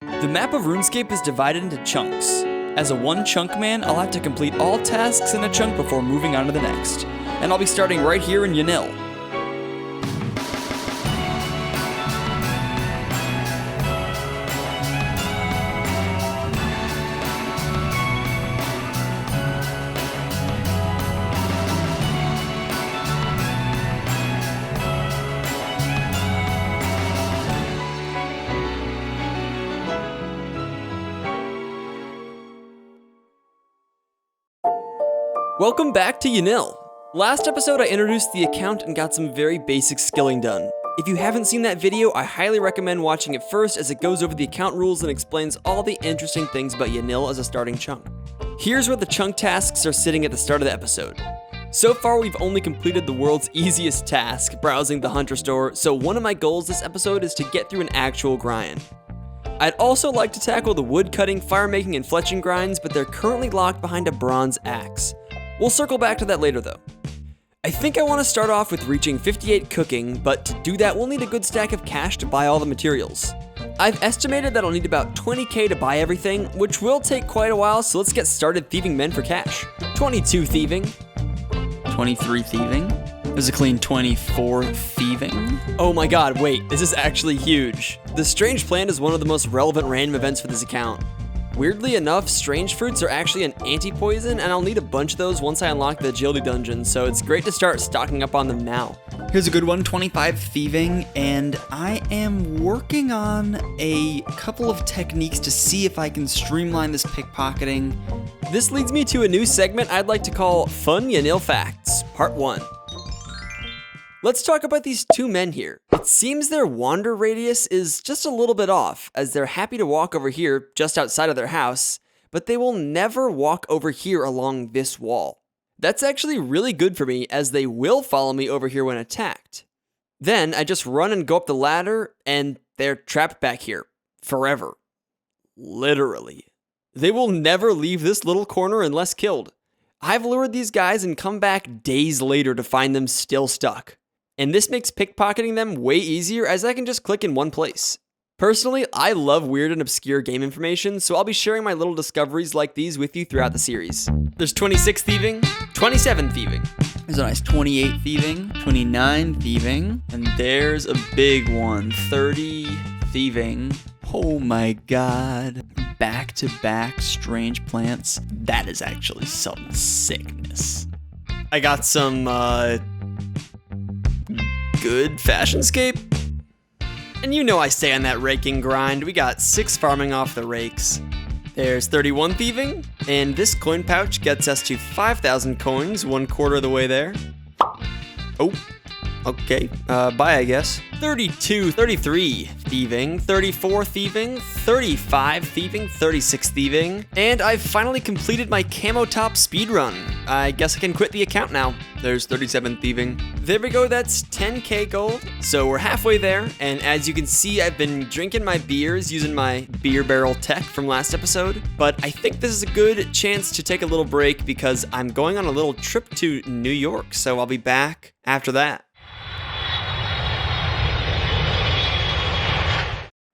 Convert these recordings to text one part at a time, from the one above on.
The map of RuneScape is divided into chunks. As a one chunk man, I'll have to complete all tasks in a chunk before moving on to the next. And I'll be starting right here in Yanille. Welcome back to Yanille. Last episode I introduced the account and got some very basic skilling done. If you haven't seen that video, I highly recommend watching it first as it goes over the account rules and explains all the interesting things about Yanille as a starting chunk. Here's where the chunk tasks are sitting at the start of the episode. So far we've only completed the world's easiest task, browsing the Hunter store, so one of my goals this episode is to get through an actual grind. I'd also like to tackle the wood cutting, fire making, and fletching grinds, but they're currently locked behind a bronze axe. We'll circle back to that later though. I think I want to start off with reaching 58 cooking, but to do that we'll need a good stack of cash to buy all the materials. I've estimated that I'll need about 20k to buy everything, which will take quite a while, so let's get started thieving men for cash. 22 thieving. 23 thieving. There's a clean 24 thieving. Oh my god, wait, this is actually huge. The strange plant is one of the most relevant random events for this account. Weirdly enough, strange fruits are actually an anti-poison, and I'll need a bunch of those once I unlock the agility dungeon, so it's great to start stocking up on them now. Here's a good one, 25 thieving, and I am working on a couple of techniques to see if I can streamline this pickpocketing. This leads me to a new segment I'd like to call Fun Yanille Facts, Part 1. Let's talk about these two men here. It seems their wander radius is just a little bit off, as they're happy to walk over here just outside of their house, but they will never walk over here along this wall. That's actually really good for me, as they will follow me over here when attacked. Then I just run and go up the ladder, and they're trapped back here. Forever. Literally. They will never leave this little corner unless killed. I've lured these guys and come back days later to find them still stuck. And this makes pickpocketing them way easier as I can just click in one place. Personally, I love weird and obscure game information, so I'll be sharing my little discoveries like these with you throughout the series. There's 26 thieving, 27 thieving. There's a nice 28 thieving, 29 thieving, and there's a big one, 30 thieving. Oh my god. Back-to-back strange plants. That is actually some sickness. I got some, good fashionscape. And you know I stay on that raking grind. We got 6 farming off the rakes. There's 31 thieving, and this coin pouch gets us to 5,000 coins, 1/4 of the way there. Oh, okay, bye I guess. 32, 33 thieving, 34 thieving, 35 thieving, 36 thieving, and I've finally completed my camo top speedrun. I guess I can quit the account now. There's 37 thieving. There we go, that's 10k gold. So we're halfway there, and as you can see, I've been drinking my beers using my beer barrel tech from last episode, but I think this is a good chance to take a little break because I'm going on a little trip to New York, so I'll be back after that.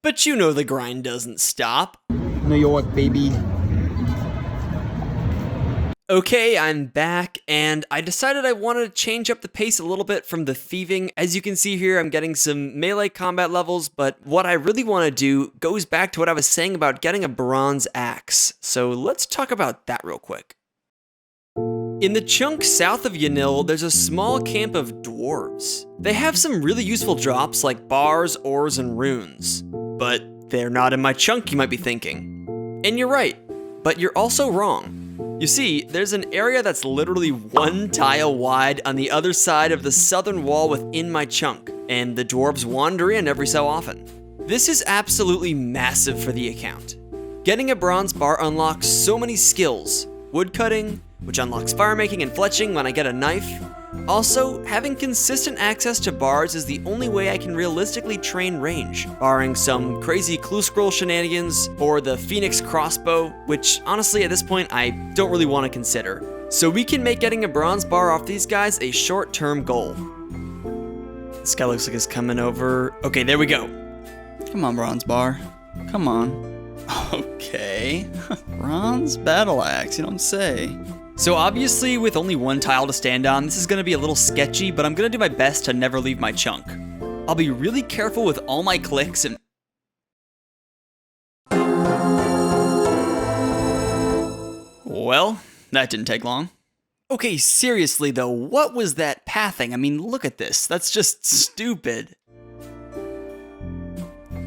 But you know the grind doesn't stop. New York, baby. Okay, I'm back, and I decided I wanted to change up the pace a little bit from the thieving. As you can see here, I'm getting some melee combat levels, but what I really want to do goes back to what I was saying about getting a bronze axe. So let's talk about that real quick. In the chunk south of Yanille, there's a small camp of dwarves. They have some really useful drops like bars, ores, and runes. But they're not in my chunk, you might be thinking. And you're right, but you're also wrong. You see, there's an area that's literally 1 tile wide on the other side of the southern wall within my chunk, and the dwarves wander in every so often. This is absolutely massive for the account. Getting a bronze bar unlocks so many skills. Woodcutting, which unlocks fire making and fletching when I get a knife. Also, having consistent access to bars is the only way I can realistically train range, barring some crazy clue scroll shenanigans or the Phoenix crossbow, which honestly at this point I don't really want to consider. So we can make getting a bronze bar off these guys a short-term goal. This guy looks like he's coming over. Okay, there we go. Come on, bronze bar. Come on. Okay. Bronze battle axe, you don't say. So obviously, with only one tile to stand on, this is going to be a little sketchy, but I'm going to do my best to never leave my chunk. I'll be really careful with all my clicks and... Well, that didn't take long. Okay, seriously though, what was that pathing? I mean, look at this. That's just stupid.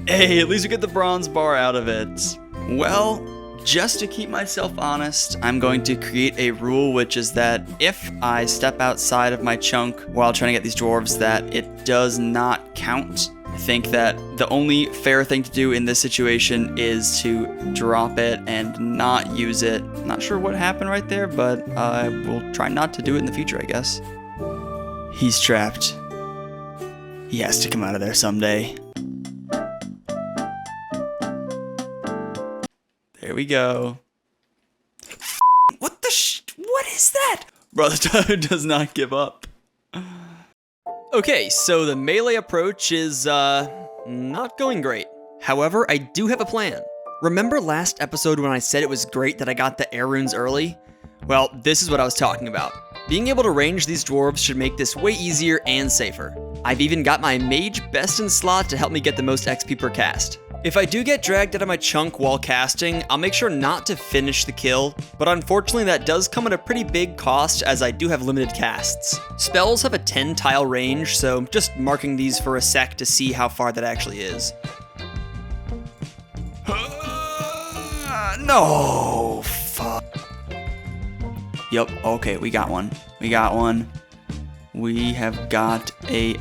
Hey, at least we get the bronze bar out of it. Well, just to keep myself honest, I'm going to create a rule, which is that if I step outside of my chunk while trying to get these dwarves, that it does not count. I think that the only fair thing to do in this situation is to drop it and not use it. Not sure what happened right there, but I will try not to do it in the future, I guess. He's trapped. He has to come out of there someday. There we go. What what is that? Bro, the time does not give up. Okay, so the melee approach is, not going great. However, I do have a plan. Remember last episode when I said it was great that I got the air runes early? Well, this is what I was talking about. Being able to range these dwarves should make this way easier and safer. I've even got my mage best in slot to help me get the most XP per cast. If I do get dragged out of my chunk while casting, I'll make sure not to finish the kill, but unfortunately that does come at a pretty big cost as I do have limited casts. Spells have a 10 tile range, so just marking these for a sec to see how far that actually is. No, fuck. Yep, okay, we got one. We got one. We have got a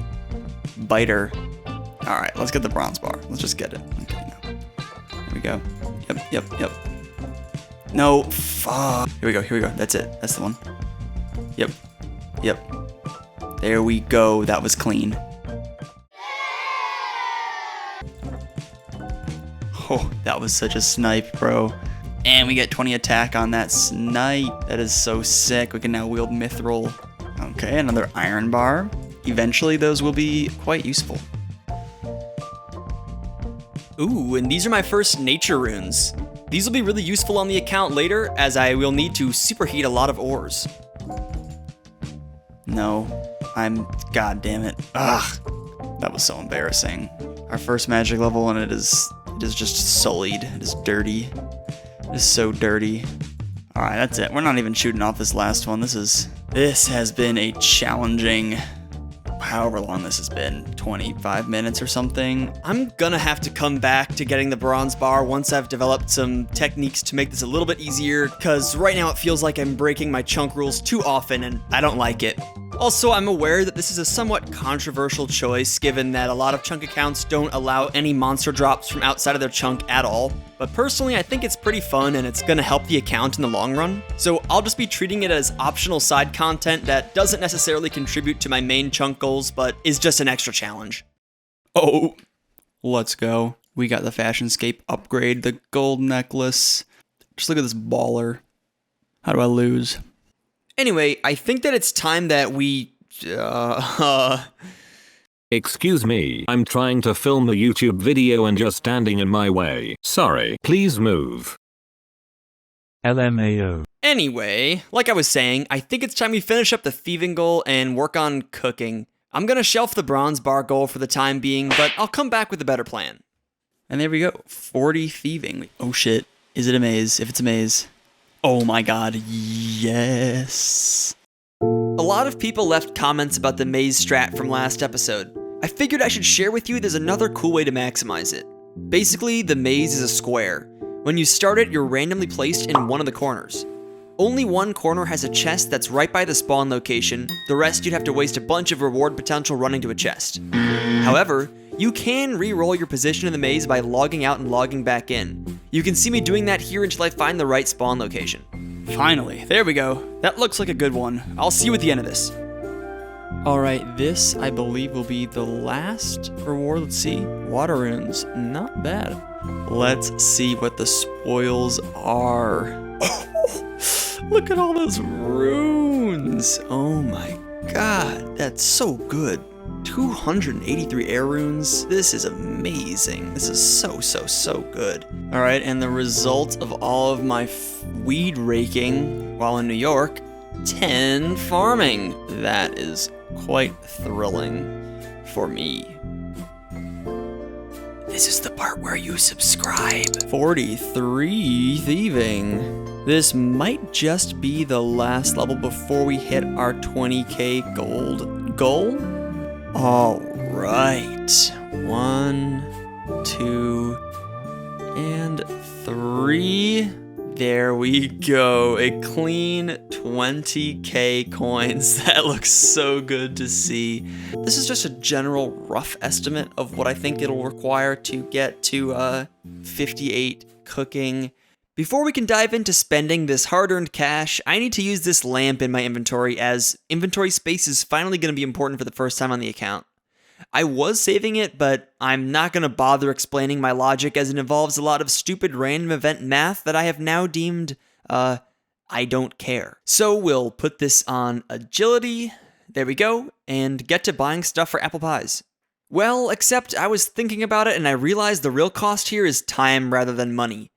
biter. All right, let's get the bronze bar. Let's just get it. Okay, now. Here we go. Yep. No, fuck. Here we go. That's it. That's the one. Yep. There we go. That was clean. Oh, that was such a snipe, bro. And we get 20 attack on that snipe. That is so sick. We can now wield mithril. Okay, another iron bar. Eventually, those will be quite useful. Ooh, and these are my first nature runes. These will be really useful on the account later, as I will need to superheat a lot of ores. No, god damn it. Ugh, that was so embarrassing. Our first magic level and it is just sullied. It is dirty. It is so dirty. All right, that's it. We're not even shooting off this last one. This has been a challenging, however long this has been, 25 minutes or something. I'm gonna have to come back to getting the bronze bar once I've developed some techniques to make this a little bit easier, because right now it feels like I'm breaking my chunk rules too often and I don't like it. Also, I'm aware that this is a somewhat controversial choice given that a lot of chunk accounts don't allow any monster drops from outside of their chunk at all, but personally I think it's pretty fun and it's gonna help the account in the long run. So I'll just be treating it as optional side content that doesn't necessarily contribute to my main chunk goals, but is just an extra challenge. Oh, let's go. We got the Fashionscape upgrade, the gold necklace. Just look at this baller. How do I lose? Anyway, I think that it's time that we, Excuse me, I'm trying to film a YouTube video and you're standing in my way. Sorry, please move. LMAO. Anyway, like I was saying, I think it's time we finish up the thieving goal and work on cooking. I'm gonna shelf the bronze bar goal for the time being, but I'll come back with a better plan. And there we go, 40 thieving. Oh shit, is it a maze? If it's a maze. Oh my god, yes. A lot of people left comments about the maze strat from last episode. I figured I should share with you there's another cool way to maximize it. Basically, the maze is a square. When you start it, you're randomly placed in one of the corners. Only one corner has a chest that's right by the spawn location, the rest you'd have to waste a bunch of reward potential running to a chest. However, you can re-roll your position in the maze by logging out and logging back in. You can see me doing that here until I find the right spawn location. Finally, there we go. That looks like a good one. I'll see you at the end of this. Alright, this I believe will be the last reward. Let's see. Water runes, not bad. Let's see what the spoils are. Look at all those runes. Oh my god, that's so good. 283 air runes. This is amazing. This is so good. All right, and the result of all of my weed raking while in New York, 10 farming. That is quite thrilling for me. This is the part where you subscribe. 43 thieving. This might just be the last level before we hit our 20k gold goal. All right. 1, 2, and 3. There we go. A clean 20k coins. That looks so good to see. This is just a general rough estimate of what I think it'll require to get to 58 cooking. Before we can dive into spending this hard-earned cash, I need to use this lamp in my inventory, as inventory space is finally going to be important for the first time on the account. I was saving it, but I'm not going to bother explaining my logic as it involves a lot of stupid random event math that I have now deemed, I don't care. So we'll put this on agility, there we go, and get to buying stuff for apple pies. Well, except I was thinking about it and I realized the real cost here is time rather than money.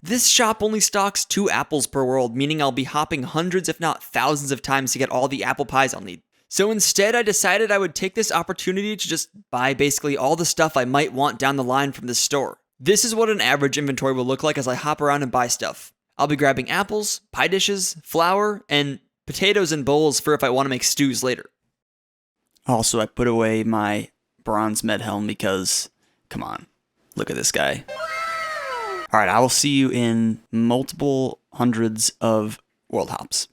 This shop only stocks 2 apples per world, meaning I'll be hopping hundreds if not thousands of times to get all the apple pies I'll need. So instead, I decided I would take this opportunity to just buy basically all the stuff I might want down the line from this store. This is what an average inventory will look like as I hop around and buy stuff. I'll be grabbing apples, pie dishes, flour, and potatoes in bowls for if I want to make stews later. Also, I put away my bronze med helm because, come on, look at this guy. All right, I will see you in multiple hundreds of world hops.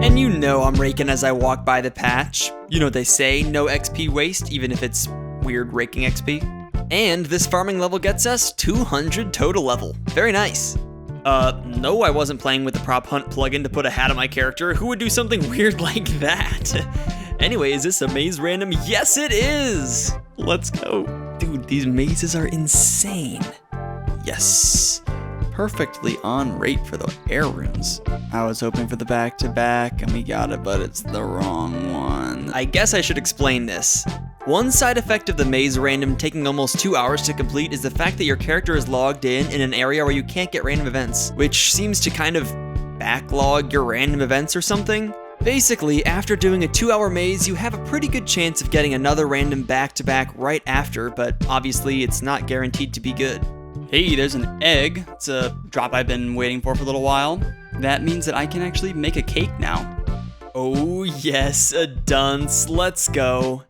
And you know I'm raking as I walk by the patch. You know what they say, no XP waste, even if it's weird raking XP. And this farming level gets us 200 total level. Very nice. No, I wasn't playing with the prop hunt plugin to put a hat on my character. Who would do something weird like that? Anyway, is this a maze random? Yes, it is! Let's go. Dude, these mazes are insane. Yes. Perfectly on rate for the air runes. I was hoping for the back-to-back, and we got it, but it's the wrong one. I guess I should explain this. One side effect of the maze random taking almost 2 hours to complete is the fact that your character is logged in an area where you can't get random events, which seems to kind of backlog your random events or something. Basically, after doing a 2-hour maze, you have a pretty good chance of getting another random back-to-back right after, but obviously it's not guaranteed to be good. Hey, there's an egg. It's a drop I've been waiting for a little while. That means that I can actually make a cake now. Oh yes, a dunce. Let's go.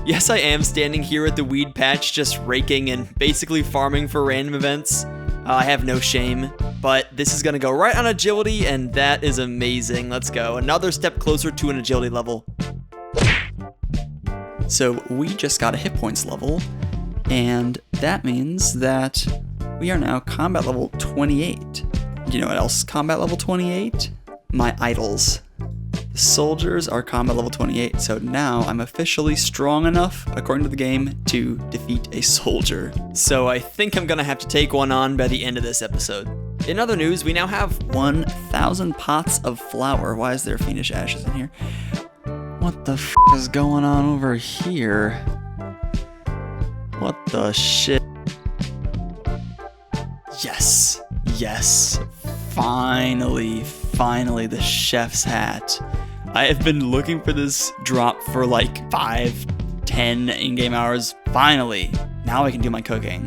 Yes, I am standing here at the weed patch just raking and basically farming for random events. I have no shame, but this is gonna go right on agility, and that is amazing. Let's go. Another step closer to an agility level. So we just got a hit points level, and that means that we are now combat level 28. You know what else is combat level 28? My idols. The soldiers are combat level 28, so now I'm officially strong enough, according to the game, to defeat a soldier. So I think I'm gonna have to take one on by the end of this episode. In other news, we now have 1,000 pots of flour. Why is there Fiendish ashes in here? What the f is going on over here? What the shit? Yes, yes, finally, the chef's hat. I have been looking for this drop for like 5-10 in-game hours. Finally, now I can do my cooking.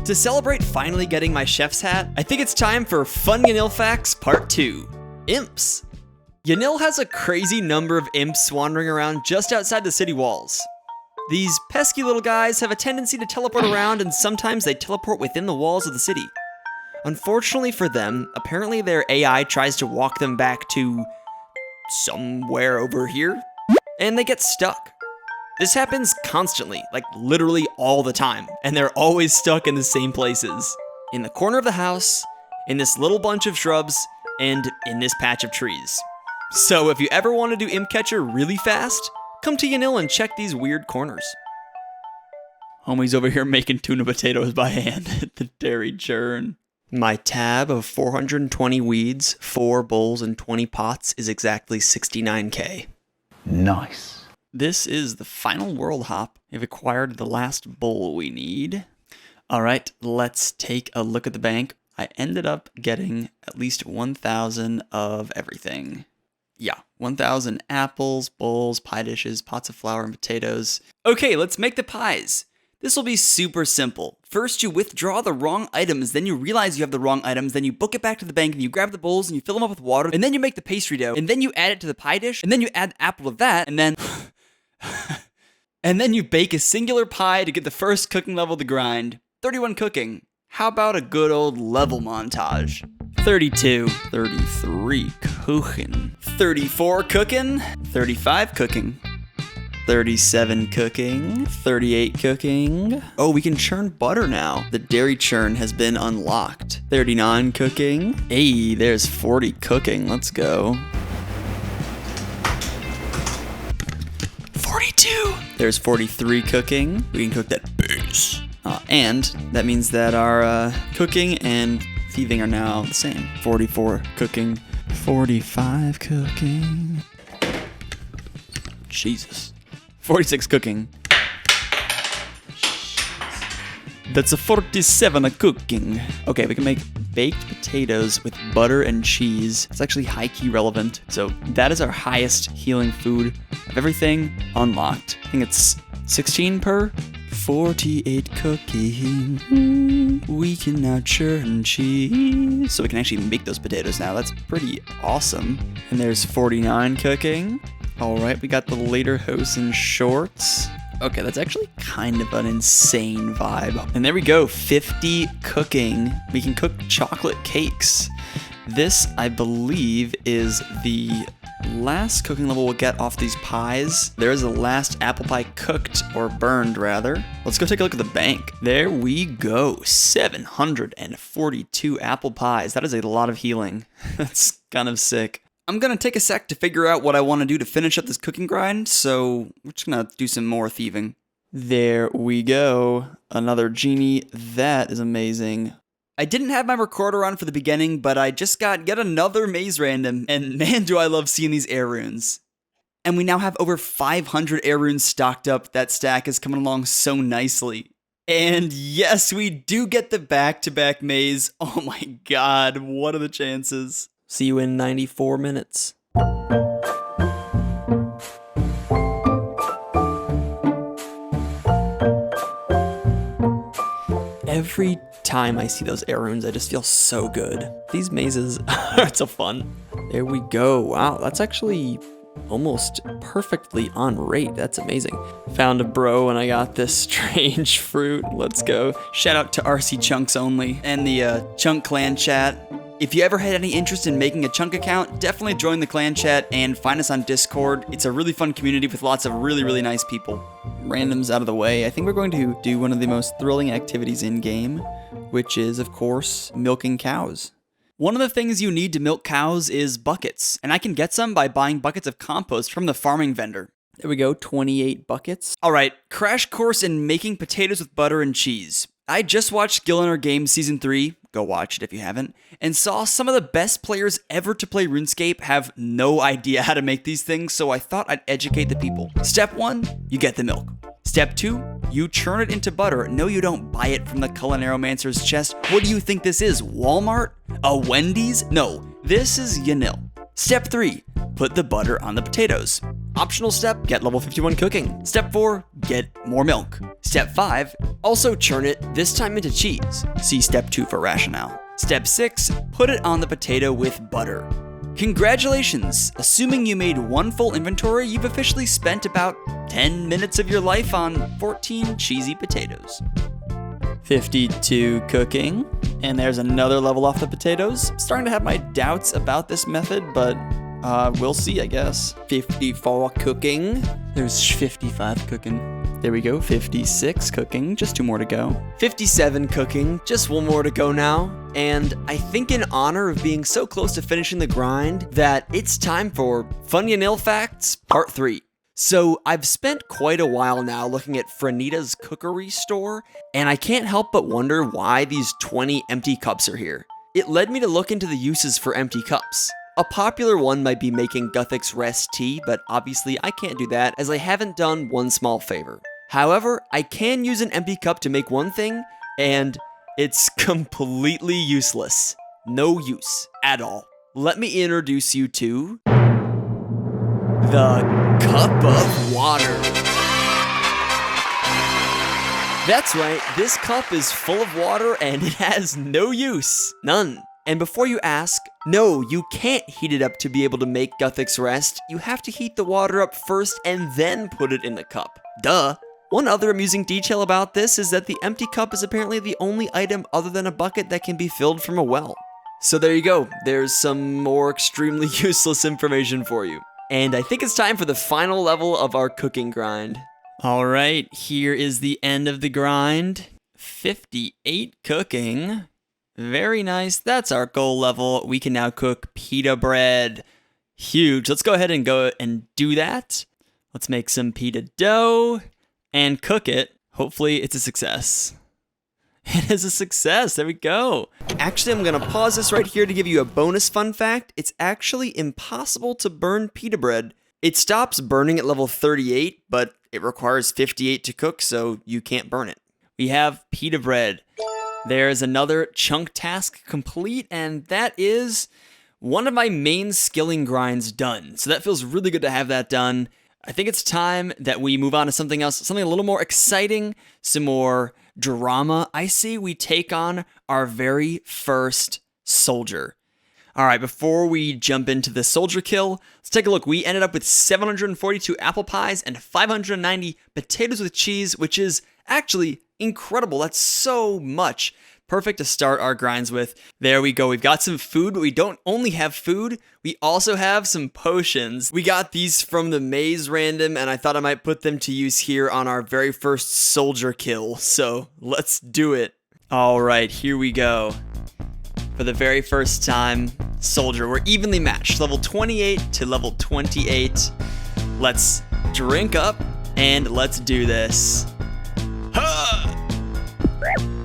To celebrate finally getting my chef's hat, I think it's time for Fun Yanille Facts Part 2. Imps. Yanille has a crazy number of imps wandering around just outside the city walls. These pesky little guys have a tendency to teleport around, and sometimes they teleport within the walls of the city. Unfortunately for them, apparently their AI tries to walk them back to somewhere over here, and they get stuck. This happens constantly, like literally all the time, and they're always stuck in the same places. In the corner of the house, in this little bunch of shrubs, and in this patch of trees. So if you ever want to do imp catcher really fast, come to Yanille and check these weird corners. Homie's over here making tuna potatoes by hand at the dairy churn. My tab of 420 weeds, 4 bowls, and 20 pots is exactly 69k. Nice. This is the final world hop. We've acquired the last bowl we need. All right, let's take a look at the bank. I ended up getting at least 1,000 of everything. Yeah, 1,000 apples, bowls, pie dishes, pots of flour, and potatoes. Okay, let's make the pies. This will be super simple. First, you withdraw the wrong items, then you realize you have the wrong items, then you book it back to the bank, and you grab the bowls, and you fill them up with water, and then you make the pastry dough, and then you add it to the pie dish, and then you add the apple to that, and then... and then you bake a singular pie to get the first cooking level of the grind. 31 cooking. How about a good old level montage? 32. 33 cooking. 34 cooking. 35 cooking. 37 cooking, 38 cooking. Oh, we can churn butter now. The dairy churn has been unlocked. 39 cooking. Hey, there's 40 cooking. Let's go. 42. There's 43 cooking. We can cook that base. And that means that our cooking and thieving are now the same. 44 cooking. 45 cooking. Jesus. 46 cooking. That's a 47 a cooking. Okay, we can make baked potatoes with butter and cheese. It's actually high-key relevant. So that is our highest healing food of everything unlocked. I think it's 16 per. 48 cooking. We can now churn cheese. So we can actually make those potatoes now. That's pretty awesome. And there's 49 cooking. All right, we got the lederhosen shorts. Okay, that's actually kind of an insane vibe. And there we go, 50 cooking. We can cook chocolate cakes. This, I believe, is the last cooking level we'll get off these pies. There is the last apple pie cooked, or burned rather. Let's go take a look at the bank. There we go, 742 apple pies. That is a lot of healing. That's kind of sick. I'm gonna take a sec to figure out what I want to do to finish up this cooking grind, so we're just gonna do some more thieving. There we go. Another genie. That is amazing. I didn't have my recorder on for the beginning, but I just got yet another maze random, and man, do I love seeing these air runes. And we now have over 500 air runes stocked up. That stack is coming along so nicely. And yes, we do get the back-to-back maze. Oh my god, what are the chances? See you in 94 minutes. Every time I see those air runes, I just feel so good. These mazes are so fun. There we go. Wow, that's actually almost perfectly on rate. That's amazing. Found a bro and I got this strange fruit. Let's go. Shout out to RC Chunks only and the Chunk clan chat. If you ever had any interest in making a Chunk account, definitely join the clan chat and find us on Discord. It's a really fun community with lots of really, really nice people. Randoms out of the way, I think we're going to do one of the most thrilling activities in-game, which is, of course, milking cows. One of the things you need to milk cows is buckets, and I can get some by buying buckets of compost from the farming vendor. There we go, 28 buckets. All right, crash course in making potatoes with butter and cheese. I just watched Skill in Our Game Season 3, go watch it if you haven't, and saw some of the best players ever to play RuneScape have no idea how to make these things, so I thought I'd educate the people. Step 1, you get the milk. Step 2, you churn it into butter. No, you don't buy it from the Culinaromancer's chest. What do you think this is, Walmart? A Wendy's? No, this is Yanille. Step 3, put the butter on the potatoes. Optional step, get level 51 cooking. Step 4, get more milk. Step 5, also churn it, this time into cheese. See step 2 for rationale. Step 6, put it on the potato with butter. Congratulations! Assuming you made one full inventory, you've officially spent about 10 minutes of your life on 14 cheesy potatoes. 52 cooking. And there's another level off the potatoes. Starting to have my doubts about this method, but we'll see, I guess. 54 cooking. There's 55 cooking. There we go, 56 cooking, just 2 more to go. 57 cooking, just 1 more to go now. And I think in honor of being so close to finishing the grind that it's time for Fun Yanille Facts Part 3. So I've spent quite a while now looking at Franita's cookery store, and I can't help but wonder why these 20 empty cups are here. It led me to look into the uses for empty cups. A popular one might be making Guthix Rest tea, but obviously I can't do that as I haven't done one small favor. However, I can use an empty cup to make one thing, and it's completely useless. No use at all. Let me introduce you to the cup of water. That's right, this cup is full of water and it has no use. None. And before you ask, no, you can't heat it up to be able to make Guthix Rest. You have to heat the water up first and then put it in the cup. Duh. One other amusing detail about this is that the empty cup is apparently the only item other than a bucket that can be filled from a well. So there you go. There's some more extremely useless information for you. And I think it's time for the final level of our cooking grind. All right, here is the end of the grind. 58 cooking. Very nice. That's our goal level. We can now cook pita bread. Huge. Let's go ahead and do that. Let's make some pita dough and cook it. Hopefully it's a success. It is a success. There we go. Actually, I'm going to pause this right here to give you a bonus fun fact. It's actually impossible to burn pita bread. It stops burning at level 38, but it requires 58 to cook, so you can't burn it. We have pita bread. There's another chunk task complete, and that is one of my main skilling grinds done. So that feels really good to have that done. I think it's time that we move on to something else, something a little more exciting, some more drama. I say we take on our very first soldier. All right, before we jump into the soldier kill, let's take a look. We ended up with 742 apple pies and 590 potatoes with cheese, which is actually incredible. That's so much. Perfect to start our grinds with. There we go. We've got some food, but we don't only have food. We also have some potions. We got these from the maze random, and I thought I might put them to use here on our very first soldier kill. So let's do it. All right, here we go. For the very first time, soldier. We're evenly matched. Level 28 to level 28. Let's drink up, and let's do this.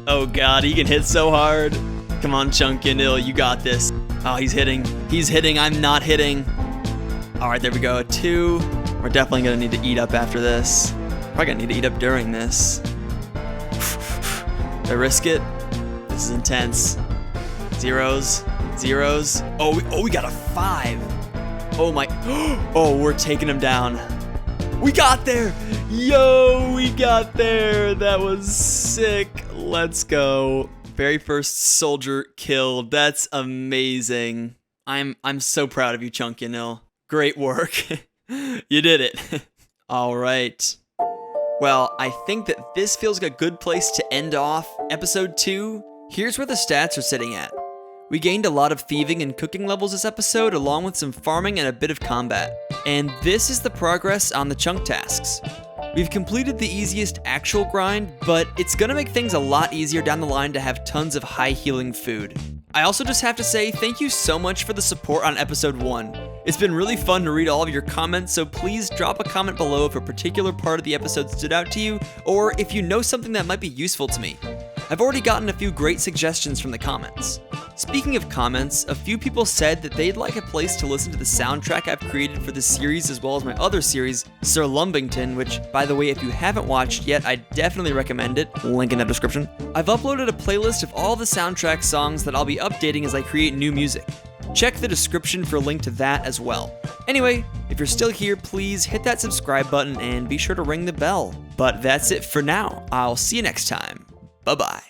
Oh god, he can hit so hard. Come on, ChunkYanille, you got this. Oh, he's hitting. He's hitting, I'm not hitting. Alright, there we go. 2. We're definitely gonna need to eat up after this. Probably gonna need to eat up during this. Do I risk it? This is intense. Zeros. Zeros. Oh, we got a 5. Oh my. Oh, we're taking him down. We got there! Yo, we got there! That was sick. Let's go. Very first soldier killed. That's amazing. I'm so proud of you, ChunkYanille. Great work. You did it. All right. Well, I think that this feels like a good place to end off episode 2. Here's where the stats are sitting at. We gained a lot of thieving and cooking levels this episode, along with some farming and a bit of combat. And this is the progress on the chunk tasks. We've completed the easiest actual grind, but it's gonna make things a lot easier down the line to have tons of high healing food. I also just have to say thank you so much for the support on episode 1. It's been really fun to read all of your comments, so please drop a comment below if a particular part of the episode stood out to you, or if you know something that might be useful to me. I've already gotten a few great suggestions from the comments. Speaking of comments, a few people said that they'd like a place to listen to the soundtrack I've created for this series as well as my other series, Sir Lumbington, which, by the way, if you haven't watched yet, I definitely recommend it. Link in the description. I've uploaded a playlist of all the soundtrack songs that I'll be updating as I create new music. Check the description for a link to that as well. Anyway, if you're still here, please hit that subscribe button and be sure to ring the bell. But that's it for now. I'll see you next time. Bye-bye.